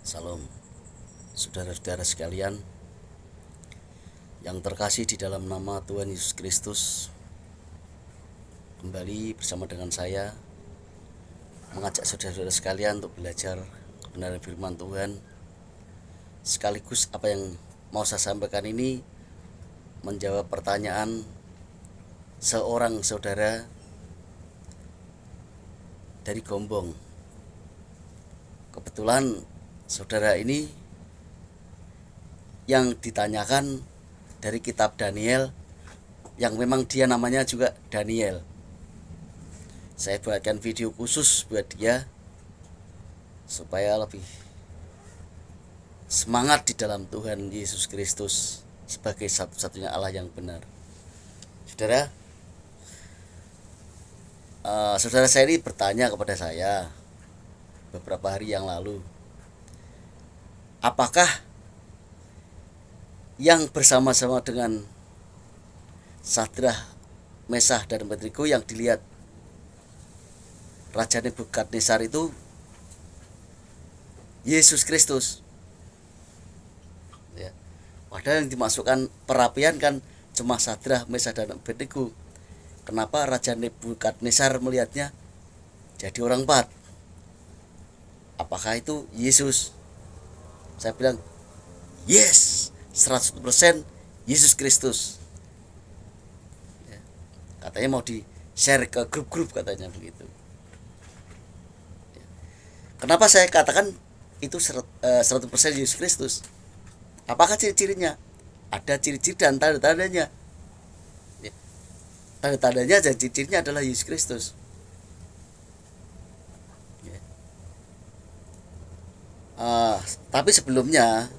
Salam, saudara-saudara sekalian yang terkasih di dalam nama Tuhan Yesus Kristus. Kembali bersama dengan saya mengajak saudara-saudara sekalian untuk belajar kebenaran firman Tuhan. Sekaligus apa yang mau saya sampaikan ini menjawab pertanyaan seorang saudara dari Gombong. Kebetulan saudara ini yang ditanyakan dari kitab Daniel, yang memang dia namanya juga Daniel. Saya buatkan video khusus buat dia supaya lebih semangat di dalam Tuhan Yesus Kristus sebagai satu-satunya Allah yang benar. Saudara, saudara saya ini bertanya kepada saya beberapa hari yang lalu, apakah yang bersama-sama dengan Sadrah, Mesah, dan Abednego yang dilihat Raja Nebukadnezar itu Yesus Kristus? Ya. Padahal yang dimasukkan perapian kan cuma Sadrah, Mesah, dan Abednego. Kenapa Raja Nebukadnezar melihatnya jadi orang empat? Apakah itu Yesus? Saya bilang, yes, 100% Yesus Kristus. Ya. Katanya mau di-share ke grup-grup, katanya begitu. Ya. Kenapa saya katakan itu 100% Yesus Kristus? Apakah ciri-cirinya? Ada ciri-ciri dan tanda-tandanya. Ya. Tanda-tandanya dan ciri-cirinya adalah Yesus Kristus. Tapi sebelumnya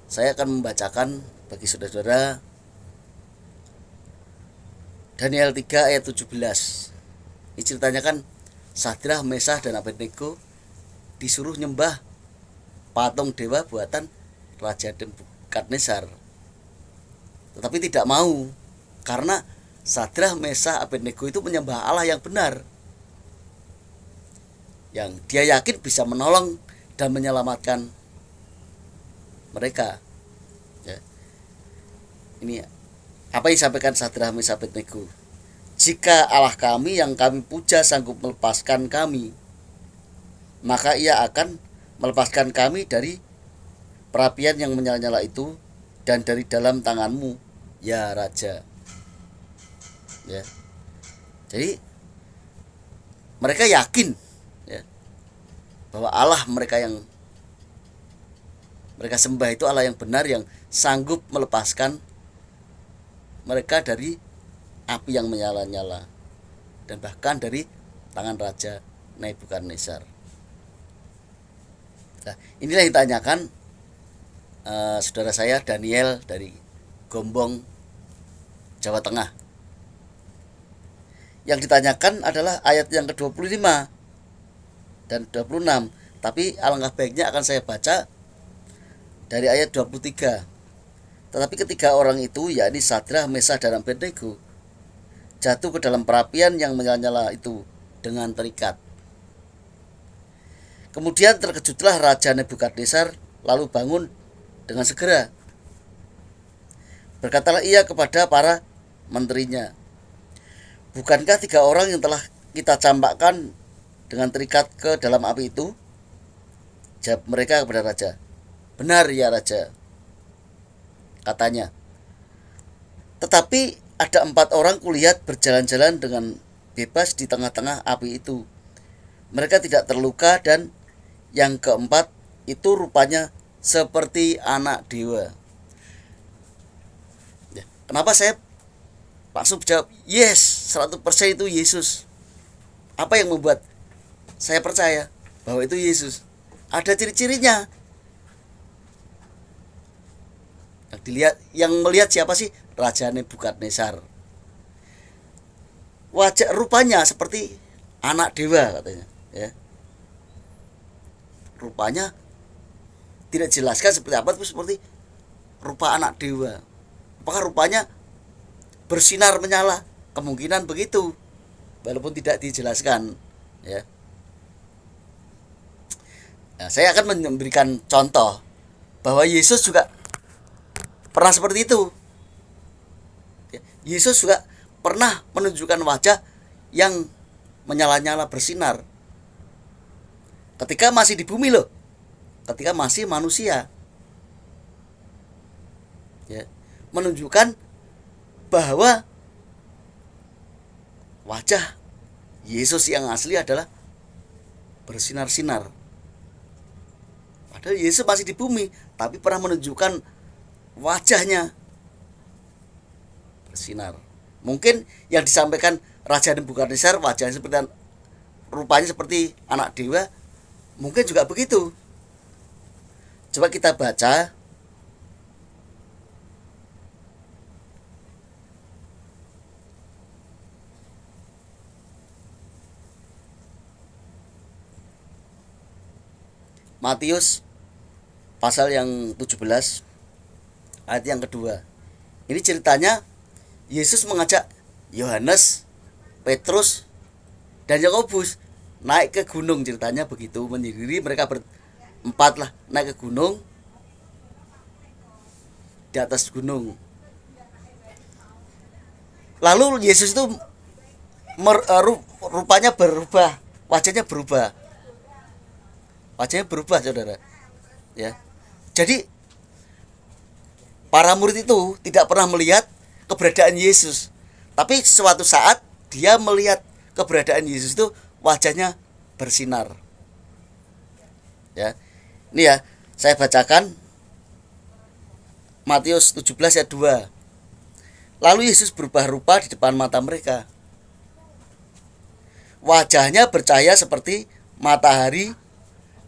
saya akan membacakan bagi saudara-saudara Daniel 3 ayat 17. Ini ceritanya kan Sadrah, Mesah, dan Abednego disuruh nyembah patung dewa buatan Raja Nebukadnezar, tetapi tidak mau, karena Sadrah, Mesah, Abednego itu menyembah Allah yang benar, yang dia yakin bisa menolong dan menyelamatkan mereka. Ya. Ini apa yang disampaikan Sadrah, Mesah, Abednego. Jika Allah kami yang kami puja sanggup melepaskan kami, maka ia akan melepaskan kami dari perapian yang menyala-nyala itu dan dari dalam tanganmu, ya Raja. Ya. Jadi mereka yakin, ya, bahwa Allah mereka yang mereka sembah itu Allah yang benar, yang sanggup melepaskan mereka dari api yang menyala-nyala dan bahkan dari tangan Raja Nebukadnezar. Nah, inilah yang ditanyakan saudara saya Daniel dari Gombong, Jawa Tengah. Yang ditanyakan adalah ayat yang ke-25 dan 26. Tapi alangkah baiknya akan saya baca dari ayat 23. Tetapi ketiga orang itu, yakni Sadrah, Mesah, dan Abednego, jatuh ke dalam perapian yang menyala-nyala itu dengan terikat. Kemudian terkejutlah Raja Nebukadnezar, lalu bangun dengan segera. Berkatalah ia kepada para menterinya, bukankah tiga orang yang telah kita campakkan dengan terikat ke dalam api itu? Jawab mereka kepada raja, benar ya Raja, katanya. Tetapi ada 4 orang kulihat berjalan-jalan dengan bebas di tengah-tengah api itu. Mereka tidak terluka, dan yang keempat itu rupanya seperti anak dewa. Ya, kenapa saya langsung jawab yes, 100% itu Yesus? Apa yang membuat saya percaya bahwa itu Yesus? Ada ciri-cirinya. Yang melihat siapa sih? Raja Nebukadnezar. Wajah rupanya seperti anak dewa, katanya, ya. Rupanya tidak jelaskan seperti apa, tapi seperti rupa anak dewa. Apakah rupanya bersinar menyala? Kemungkinan begitu, walaupun tidak dijelaskan, ya. Nah, saya akan memberikan contoh bahwa Yesus juga pernah seperti itu. Yesus juga pernah menunjukkan wajah yang menyala-nyala bersinar ketika masih di bumi loh, ketika masih manusia, ya, menunjukkan bahwa wajah Yesus yang asli adalah bersinar-sinar. Padahal Yesus masih di bumi, tapi pernah menunjukkan wajahnya bersinar. Mungkin yang disampaikan Raja Nebukadnezar wajahnya seperti, rupanya seperti anak dewa, mungkin juga begitu. Coba kita baca Matius pasal yang 17 ayat yang kedua. Ini ceritanya Yesus mengajak Yohanes, Petrus, dan Yakobus naik ke gunung, ceritanya begitu, menyendiri mereka berempat lah naik ke gunung, di atas gunung. Lalu Yesus itu rupanya berubah, wajahnya berubah. Wajahnya berubah, saudara. Ya. Jadi para murid itu tidak pernah melihat keberadaan Yesus. Tapi suatu saat dia melihat keberadaan Yesus itu wajahnya bersinar. Ya. Ini ya, saya bacakan Matius 17 ayat 2. Lalu Yesus berubah rupa di depan mata mereka. Wajahnya bercahaya seperti matahari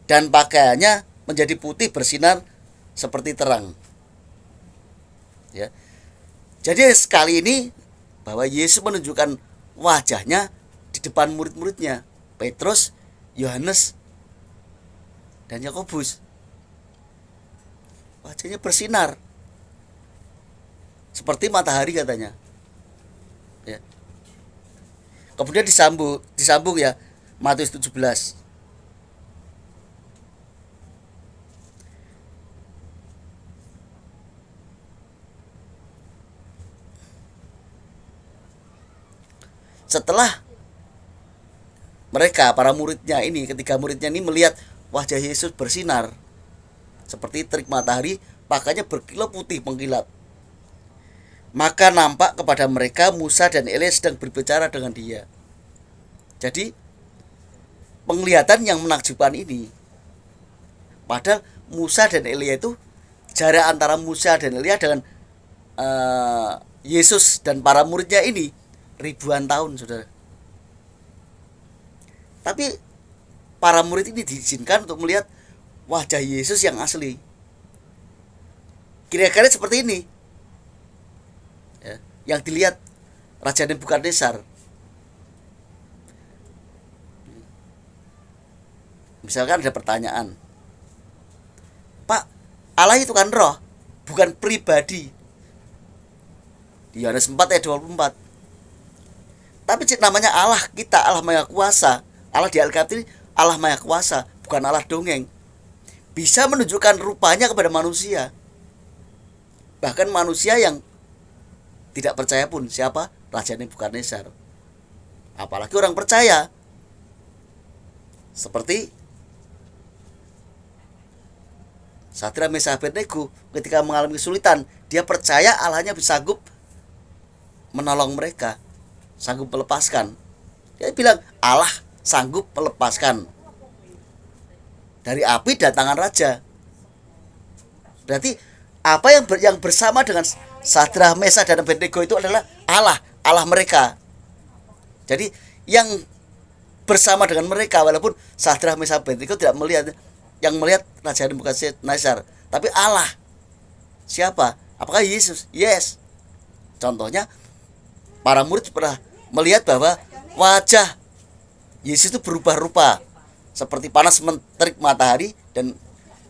dan pakaiannya menjadi putih bersinar seperti terang. Ya. Jadi sekali ini bahwa Yesus menunjukkan wajahnya di depan murid-muridnya, Petrus, Yohanes, dan Yakobus. Wajahnya bersinar seperti matahari katanya. Ya. Kemudian disambung ya, Matius 17. Setelah mereka, para muridnya ini, ketiga muridnya ini melihat wajah Yesus bersinar seperti terik matahari, pakaiannya berkilau putih mengkilat. Maka nampak kepada mereka Musa dan Elia sedang berbicara dengan dia. Jadi penglihatan yang menakjubkan ini. Padahal Musa dan Elia itu, jarak antara Musa dan Elia dengan Yesus dan para muridnya ini ribuan tahun, saudara. Tapi para murid ini diizinkan untuk melihat wajah Yesus yang asli. Kira-kira seperti ini ya, yang dilihat Raja Nebukadnezar. Misalkan ada pertanyaan, Pak, Allah itu kan roh, bukan pribadi. Di Yohanes 4 ayat 24. Tapi namanya Allah kita, Allah Maha Kuasa. Allah di Alkitab ini Allah Maha Kuasa, bukan Allah dongeng. Bisa menunjukkan rupanya kepada manusia. Bahkan manusia yang tidak percaya pun. Siapa? Raja Nebukadnezar. Apalagi orang percaya. Seperti Sadrak, Mesak, Abednego ketika mengalami kesulitan, dia percaya Allahnya bisa sanggup menolong mereka, sanggup melepaskan. Dia bilang Allah sanggup melepaskan dari api dan tangan raja. Berarti apa yang bersama dengan Sadrak, Mesak, dan Abednego itu adalah Allah mereka. Jadi yang bersama dengan mereka, walaupun Sadrak, Mesak, Abednego tidak melihat, yang melihat Raja Nebukadnezar, tapi Allah. Siapa? Apakah Yesus? Yes. Contohnya para murid pernah melihat bahwa wajah Yesus itu berubah rupa seperti panas terik matahari, dan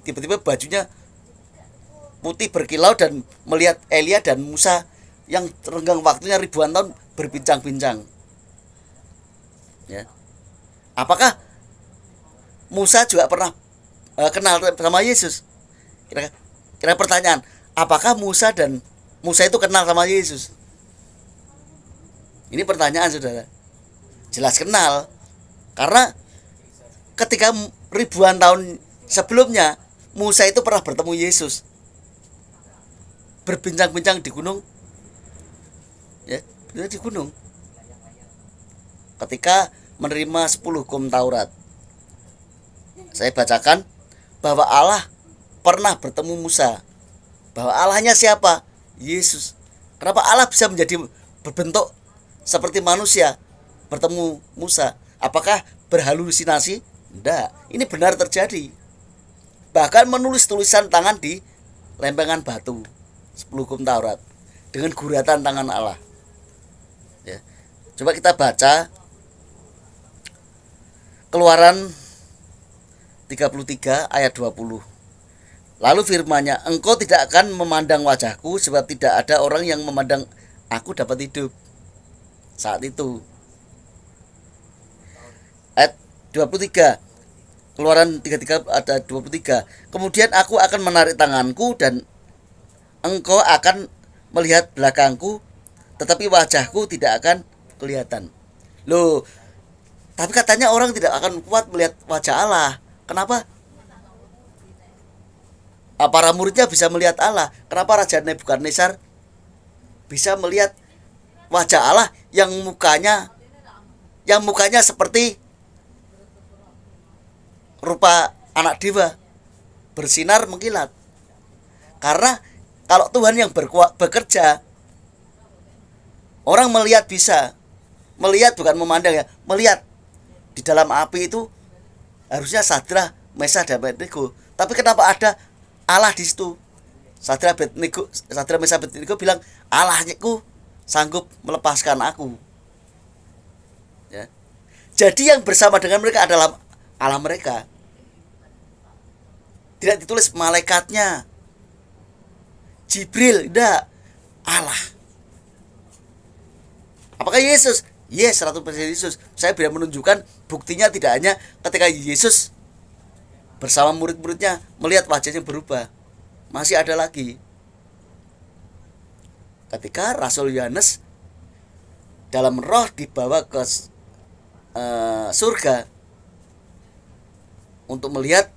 tiba-tiba bajunya putih berkilau, dan melihat Elia dan Musa yang renggang waktunya ribuan tahun berbincang-bincang. Ya. Apakah Musa juga pernah kenal sama Yesus. Kira pertanyaan, apakah Musa itu kenal sama Yesus? Ini pertanyaan, saudara. Jelas kenal, karena ketika ribuan tahun sebelumnya Musa itu pernah bertemu Yesus, berbincang-bincang di gunung, ya, di gunung. Ketika menerima 10 hukum Taurat, saya bacakan bahwa Allah pernah bertemu Musa. Bahwa Allahnya siapa? Yesus. Kenapa Allah bisa menjadi berbentuk seperti manusia bertemu Musa? Apakah berhalusinasi? Tidak. Ini benar terjadi. Bahkan menulis tulisan tangan di lempengan batu 10 hukum Taurat dengan guratan tangan Allah. Ya. Coba kita baca Keluaran 33 ayat 20. Lalu firman-Nya, engkau tidak akan memandang wajahku, sebab tidak ada orang yang memandang aku dapat hidup. Saat itu. Ayat 23. Keluaran 33 ada 23. Kemudian aku akan menarik tanganku dan engkau akan melihat belakangku, tetapi wajahku tidak akan kelihatan. Loh, tapi katanya orang tidak akan kuat melihat wajah Allah. Kenapa? Para muridnya bisa melihat Allah. Kenapa Raja Nebukadnezar bisa melihat wajah Allah yang mukanya seperti rupa anak dewa, bersinar mengkilat? Karena kalau Tuhan yang bekerja, orang melihat bisa. Melihat bukan memandang, ya, melihat. Di dalam api itu harusnya Sadrah, Mesah dan Abednego. Tapi kenapa ada Allah di situ? Sadrah, Mesah, Abednego bilang, Allahku sanggup melepaskan aku. Ya. Jadi yang bersama dengan mereka adalah Allah mereka. Tidak ditulis malaikatnya, Jibril, tidak, Allah. Apakah Yesus? Yes, 100% Yesus. Saya bisa menunjukkan buktinya tidak hanya ketika Yesus bersama murid-muridnya melihat wajahnya berubah. Masih ada lagi. Ketika Rasul Yohanes dalam roh dibawa ke surga untuk melihat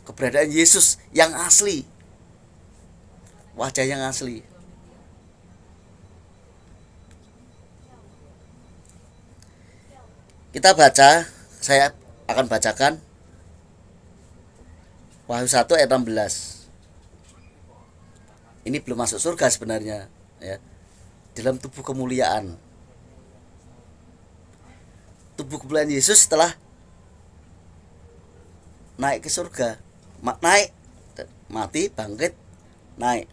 keberadaan Yesus yang asli, wajah yang asli. Kita baca, saya akan bacakan Wahyu 1 ayat 16. Ini belum masuk surga sebenarnya, ya. Dalam tubuh kemuliaan. Tubuh kemuliaan Yesus setelah naik ke surga, naik, mati, bangkit, naik,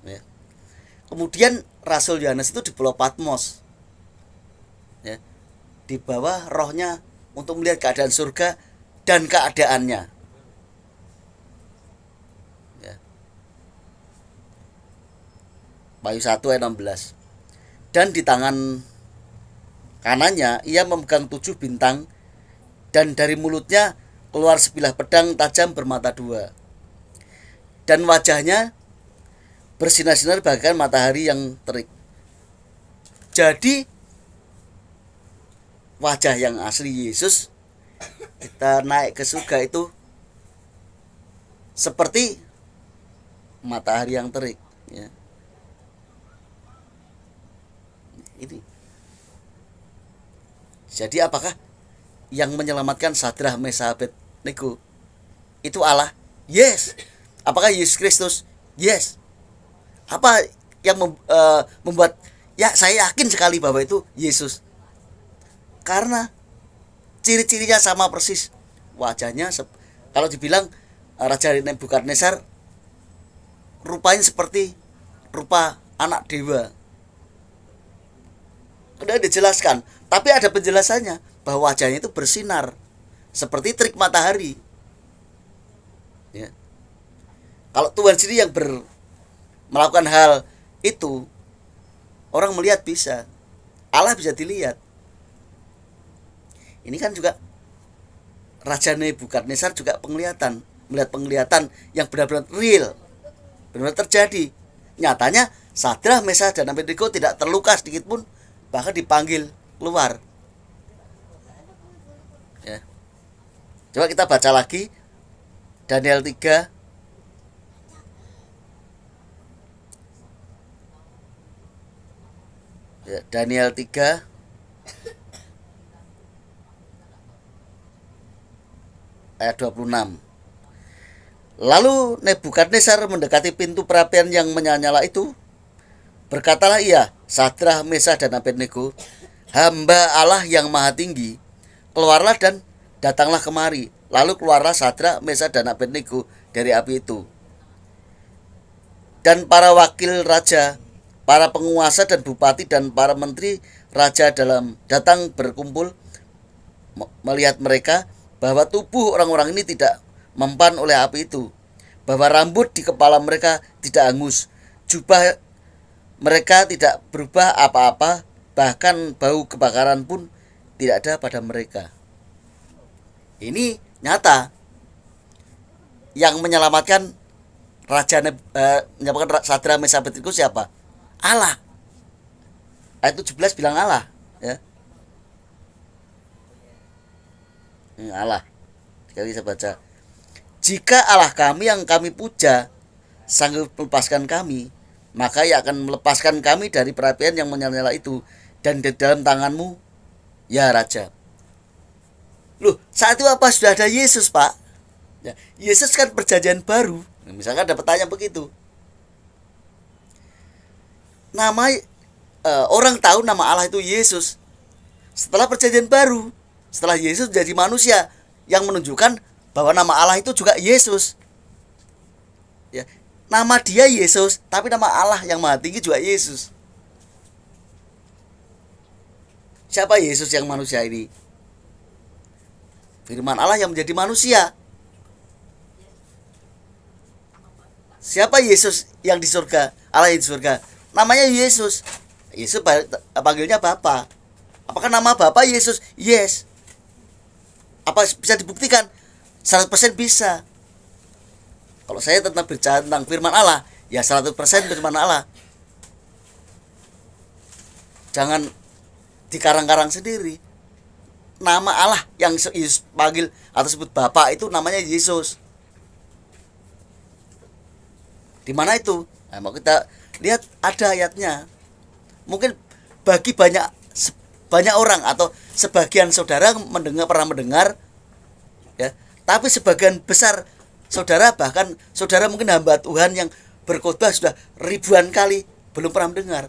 ya. Kemudian Rasul Yohanes itu di Pulau Patmos, ya, di bawah rohnya untuk melihat keadaan surga dan keadaannya, ya. Wahyu 1 ayat 16. Dan di tangan kanannya ia memegang 7 bintang, dan dari mulutnya keluar sebilah pedang tajam bermata 2, dan wajahnya bersinar-sinar bagaikan matahari yang terik. Jadi wajah yang asli Yesus kita naik ke surga itu seperti matahari yang terik, ya. Ini. Jadi apakah yang menyelamatkan Sadrah, Mesah, Abednego itu Allah? Yes. Apakah Yesus Kristus? Yes. Apa yang membuat, ya, saya yakin sekali bahwa itu Yesus? Karena ciri-cirinya sama persis. Wajahnya kalau dibilang Raja Nebukadnezar rupanya seperti rupa anak dewa. Sudah dijelaskan, tapi ada penjelasannya bahwa wajahnya itu bersinar seperti terik matahari, ya. Kalau Tuhan sendiri yang melakukan hal itu, orang melihat bisa. Allah bisa dilihat. Ini kan juga Raja Nebukadnezar juga melihat penglihatan yang benar-benar real, benar-benar terjadi. Nyatanya Sadrak, Mesakh, dan Abednego tidak terluka sedikit pun, bahkan dipanggil keluar. Ya. Coba kita baca lagi Daniel 3 ya, Daniel 3 ayat 26. Lalu Nebukadnezar mendekati pintu perapian yang menyala-nyala itu. Berkatalah ia, Sadrak, Mesakh, dan Abednego, hamba Allah yang maha tinggi, keluarlah dan datanglah kemari. Lalu keluarlah Sadrak, Mesakh, dan Abednego dari api itu. Dan para wakil raja, para penguasa dan bupati, dan para menteri raja datang berkumpul melihat mereka, bahwa tubuh orang-orang ini tidak mempan oleh api itu, bahwa rambut di kepala mereka tidak hangus, jubah mereka tidak berubah apa-apa, bahkan bau kebakaran pun tidak ada pada mereka. Ini nyata. Yang menyelamatkan menyelamatkan Sadrak, Mesakh, Abednego siapa? Allah. Ayat 17 bilang Allah, ya. Allah. Sekali saya baca. Jika Allah kami yang kami puja sanggup melepaskan kami, maka ia akan melepaskan kami dari perapian yang menyala-nyala itu, dan di dalam tanganmu, ya Raja. Loh, saat itu apa sudah ada Yesus, Pak? Ya, Yesus kan perjanjian baru. Misalkan ada pertanyaan begitu. Orang tahu nama Allah itu Yesus setelah perjanjian baru, setelah Yesus jadi manusia, yang menunjukkan bahwa nama Allah itu juga Yesus. Ya, nama dia Yesus, tapi nama Allah yang maha tinggi juga Yesus. Siapa Yesus yang manusia ini? Firman Allah yang menjadi manusia. Siapa Yesus yang di surga? Allah yang di surga. Namanya Yesus. Yesus panggilnya Bapa. Apakah nama Bapa Yesus? Yes. Apa bisa dibuktikan? 100% bisa. Kalau saya bicara tentang firman Allah, ya 100% firman Allah. Jangan dikarang-karang sendiri. Nama Allah yang Yesus panggil atau sebut Bapa itu namanya Yesus. Di mana itu? Nah, mau kita lihat ada ayatnya. Mungkin bagi banyak orang atau sebagian saudara pernah mendengar, ya, tapi sebagian besar saudara, bahkan saudara mungkin hamba Tuhan yang berkhotbah sudah ribuan kali belum pernah mendengar,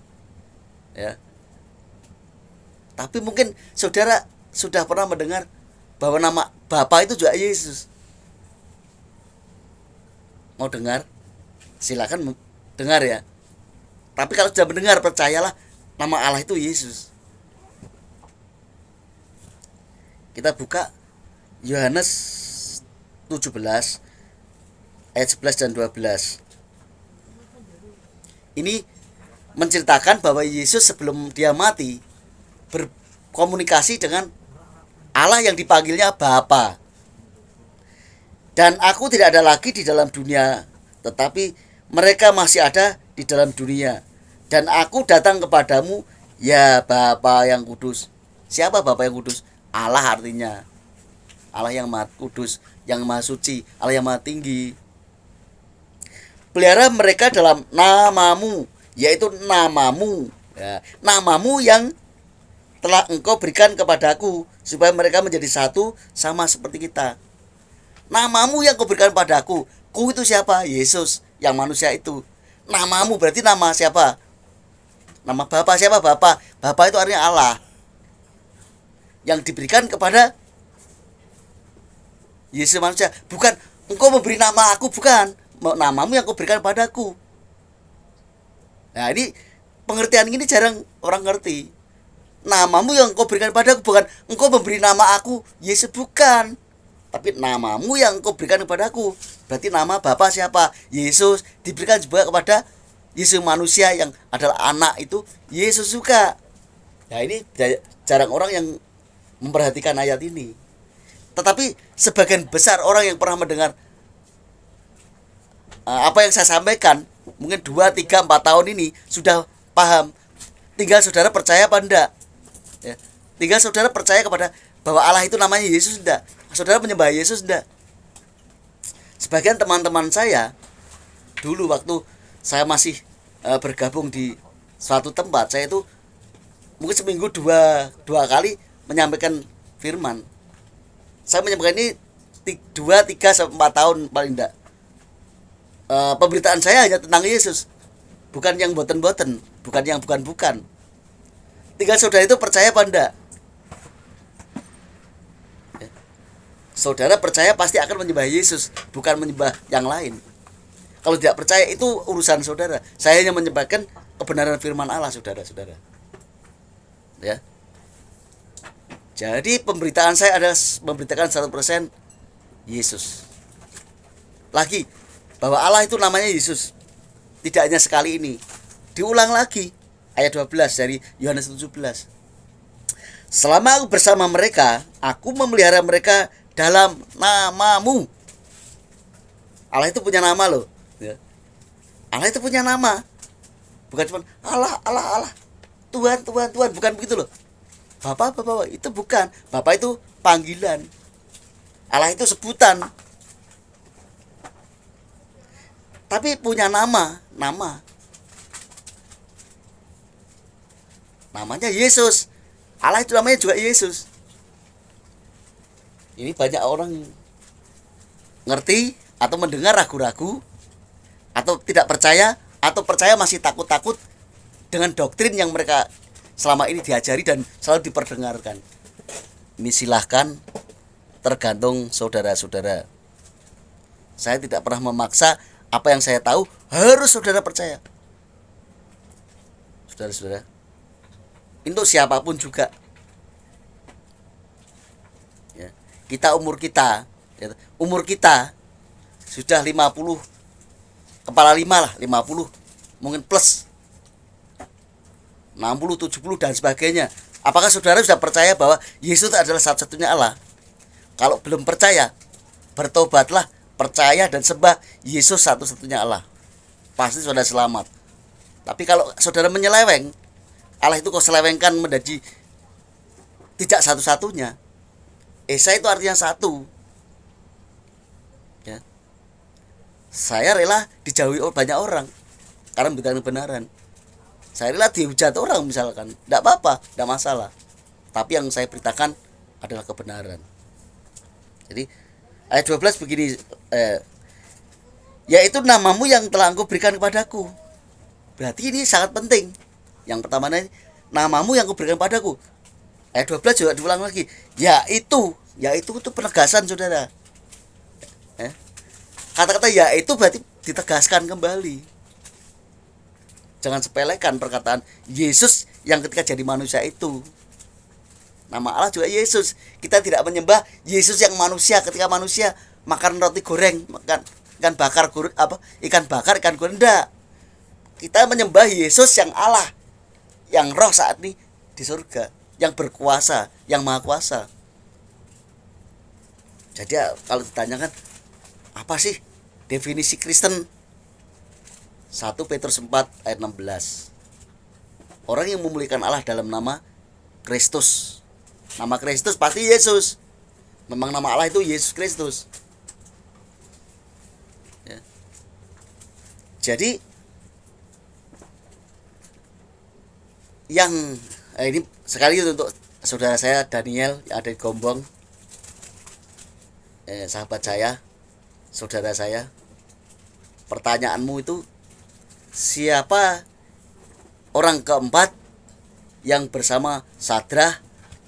ya. Tapi mungkin saudara sudah pernah mendengar bahwa nama Bapa itu juga Yesus. Mau dengar? Silakan dengar ya. Tapi kalau sudah mendengar, percayalah nama Allah itu Yesus. Kita buka Yohanes 17 ayat 11 dan 12. Ini menceritakan bahwa Yesus sebelum dia mati berkomunikasi dengan Allah yang dipanggilnya Bapa. Dan aku tidak ada lagi di dalam dunia, tetapi mereka masih ada di dalam dunia. Dan aku datang kepadamu, ya Bapa yang kudus. Siapa Bapa yang kudus? Allah artinya. Allah yang maha kudus, yang maha suci, Allah yang maha tinggi. Pelihara mereka dalam namamu, yaitu namamu, ya, namamu yang telah engkau berikan kepadaku, supaya mereka menjadi satu sama seperti kita. Namamu yang kau berikan padaku. Ku itu siapa? Yesus yang manusia itu. Namamu berarti nama siapa? Nama Bapa. Siapa Bapa? Bapa itu artinya Allah yang diberikan kepada Yesus manusia. Bukan engkau memberi nama aku, bukan. Namamu yang kau berikan padaku. Nah, ini pengertian ini jarang orang ngerti. Namamu yang kau berikan padaku, bukan engkau memberi nama aku Yesus, bukan. Tapi namamu yang kau berikan kepadaku. Berarti nama Bapa siapa? Yesus. Diberikan juga kepada Yesus manusia yang adalah anak itu Yesus juga. Nah, ini jarang orang yang memperhatikan ayat ini. Tetapi sebagian besar orang yang pernah mendengar apa yang saya sampaikan, mungkin 2, 3, 4 tahun ini sudah paham. Tinggal saudara percaya apa enggak, ya. Tinggal saudara percaya kepada bahwa Allah itu namanya Yesus enggak, saudara menyembah Yesus enggak. Sebagian teman-teman saya dulu waktu saya masih bergabung di suatu tempat, saya itu mungkin seminggu dua kali menyampaikan firman. Saya menyampaikan ini 2, 3, sampai 4 tahun paling enggak. Pemberitaan saya hanya tentang Yesus, bukan yang boten-boten, bukan yang bukan-bukan. Tinggal saudara itu percaya apa enggak, ya. Saudara percaya pasti akan menyembah Yesus, bukan menyembah yang lain. Kalau tidak percaya itu urusan saudara. Saya hanya menyebarkan kebenaran firman Allah, saudara-saudara, ya. Jadi pemberitaan saya adalah memberitakan 100% Yesus. Lagi bahwa Allah itu namanya Yesus. Tidak hanya sekali ini. Diulang lagi ayat 12 dari Yohanes 17. Selama aku bersama mereka, aku memelihara mereka dalam namamu. Allah itu punya nama loh, ya. Allah itu punya nama. Bukan cuma Allah, Allah, Allah, Tuhan, Tuhan, Tuhan, bukan begitu loh. Bapak, Bapak, itu bukan. Bapak itu panggilan. Allah itu sebutan. Tapi punya nama. Namanya Yesus. Allah itu namanya juga Yesus. Ini banyak orang ngerti atau mendengar ragu-ragu, atau tidak percaya, atau percaya masih takut-takut dengan doktrin yang mereka selama ini diajari dan selalu diperdengarkan. Ini silahkan, tergantung saudara-saudara. Saya tidak pernah memaksa. Apa yang saya tahu harus saudara percaya, saudara-saudara. Untuk siapapun juga, ya. Umur kita sudah 50, kepala 5 lah, 50 mungkin plus 60, 70 dan sebagainya. Apakah saudara sudah percaya bahwa Yesus adalah satu-satunya Allah? Kalau belum percaya, bertobatlah, percaya dan sembah Yesus satu-satunya Allah. Pasti saudara selamat. Tapi kalau saudara menyeleweng, Allah itu kau selewengkan menjadi tidak satu-satunya. Esa itu artinya satu, ya. Saya rela dijauhi banyak orang karena memberikan kebenaran. Saya rela dihujat orang misalkan, tidak apa-apa, tidak masalah. Tapi yang saya beritakan adalah kebenaran. Jadi ayat 12 begini, yaitu namamu yang telah engkau berikan kepadaku. Berarti ini sangat penting. Yang pertama, namamu yang engkau berikan kepadaku. Ayat 12 juga diulang lagi. Yaitu itu penegasan, saudara. Kata-kata yaitu berarti ditegaskan kembali. Jangan sepelekan perkataan Yesus yang ketika jadi manusia itu. Nama Allah juga Yesus. Kita tidak menyembah Yesus yang manusia ketika manusia makan roti goreng, makan ikan bakar, ikan goreng, enggak. Kita menyembah Yesus yang Allah, yang roh saat ini di surga, yang berkuasa, yang maha kuasa. Jadi kalau ditanyakan apa sih definisi Kristen? 1 Petrus 4 ayat 16. Orang yang memuliakan Allah dalam nama Kristus. Nama Kristus pasti Yesus. Memang nama Allah itu Yesus Kristus, ya. Jadi yang ini sekali untuk saudara saya Daniel yang ada di Gombong, sahabat saya, saudara saya. Pertanyaanmu itu, siapa orang keempat yang bersama Sadrah,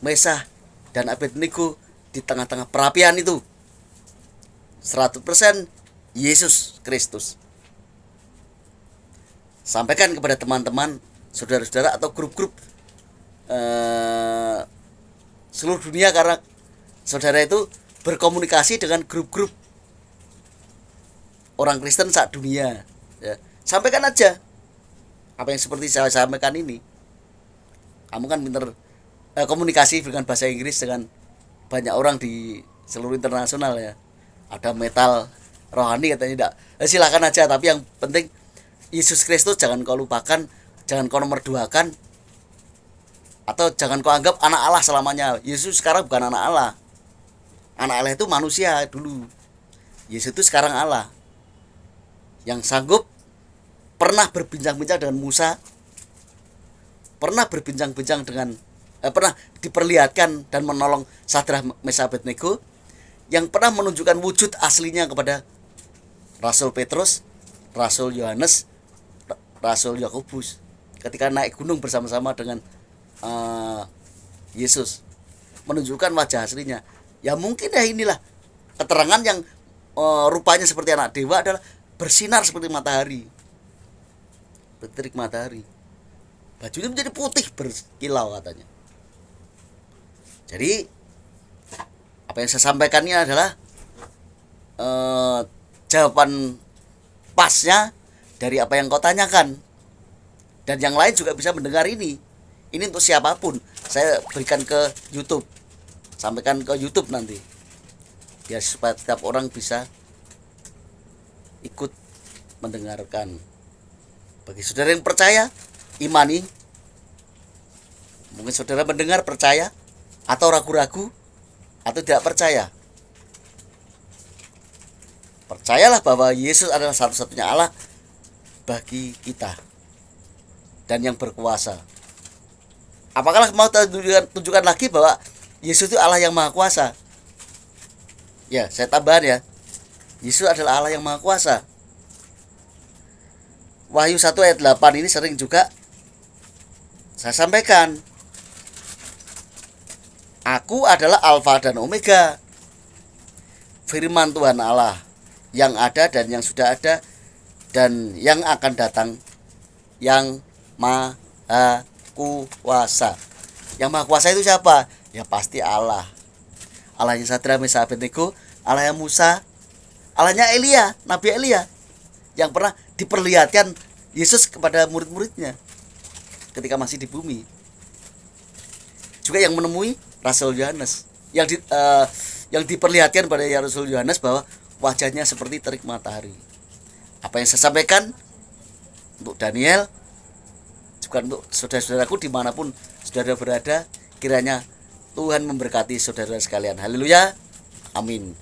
Mesah dan Abednego di tengah-tengah perapian itu? 100% Yesus Kristus. Sampaikan kepada teman-teman, saudara-saudara atau grup-grup seluruh dunia, karena saudara itu berkomunikasi dengan grup-grup orang Kristen saat dunia, ya. Sampaikan aja apa yang seperti saya sampaikan ini. Kamu kan pinter komunikasi dengan bahasa Inggris dengan banyak orang di seluruh internasional ya. Ada metal rohani katanya tidak. Silakan aja, tapi yang penting Yesus Kristus jangan kau lupakan, jangan kau nomor duakan, atau jangan kau anggap anak Allah selamanya. Yesus sekarang bukan anak Allah. Anak Allah itu manusia dulu. Yesus itu sekarang Allah yang sanggup pernah berbincang-bincang dengan Musa, pernah berbincang-bincang dengan pernah diperlihatkan dan menolong Sadrak Mesak Abednego, yang pernah menunjukkan wujud aslinya kepada Rasul Petrus, Rasul Yohanes, Rasul Yakobus ketika naik gunung bersama-sama dengan Yesus, menunjukkan wajah aslinya. Ya mungkin ya inilah keterangan yang rupanya seperti anak dewa adalah bersinar seperti matahari, berterik matahari, bajunya menjadi putih berkilau katanya. Jadi apa yang saya sampaikan ini adalah jawaban pasnya dari apa yang kau tanyakan, dan yang lain juga bisa mendengar ini. Ini untuk siapapun, saya berikan ke YouTube, sampaikan ke YouTube nanti, biar supaya setiap orang bisa ikut mendengarkan. Bagi saudara yang percaya, imani. Mungkin saudara mendengar percaya, atau ragu-ragu, atau tidak percaya. Percayalah bahwa Yesus adalah satu-satunya Allah bagi kita dan yang berkuasa. Apakah mau tunjukkan lagi bahwa Yesus itu Allah yang maha kuasa? Ya, saya tambahan ya. Yesus adalah Allah yang maha kuasa. Wahyu 1 ayat 8 ini sering juga saya sampaikan. Aku adalah Alfa dan Omega, firman Tuhan Allah, yang ada dan yang sudah ada dan yang akan datang, yang maha kuasa. Yang maha kuasa itu siapa? Ya pasti Allah. Allahnya Sadrak Mesak Abednego, Allahnya Musa, Allahnya Elia, Nabi Elia, yang pernah diperlihatkan Yesus kepada murid-muridnya ketika masih di bumi. Juga yang menemui Rasul Yohanes, yang diperlihatkan pada Rasul Yohanes bahwa wajahnya seperti terik matahari. Apa yang saya sampaikan untuk Daniel, juga untuk saudara-saudaraku dimanapun saudara berada, kiranya Tuhan memberkati saudara sekalian. Haleluya, amin.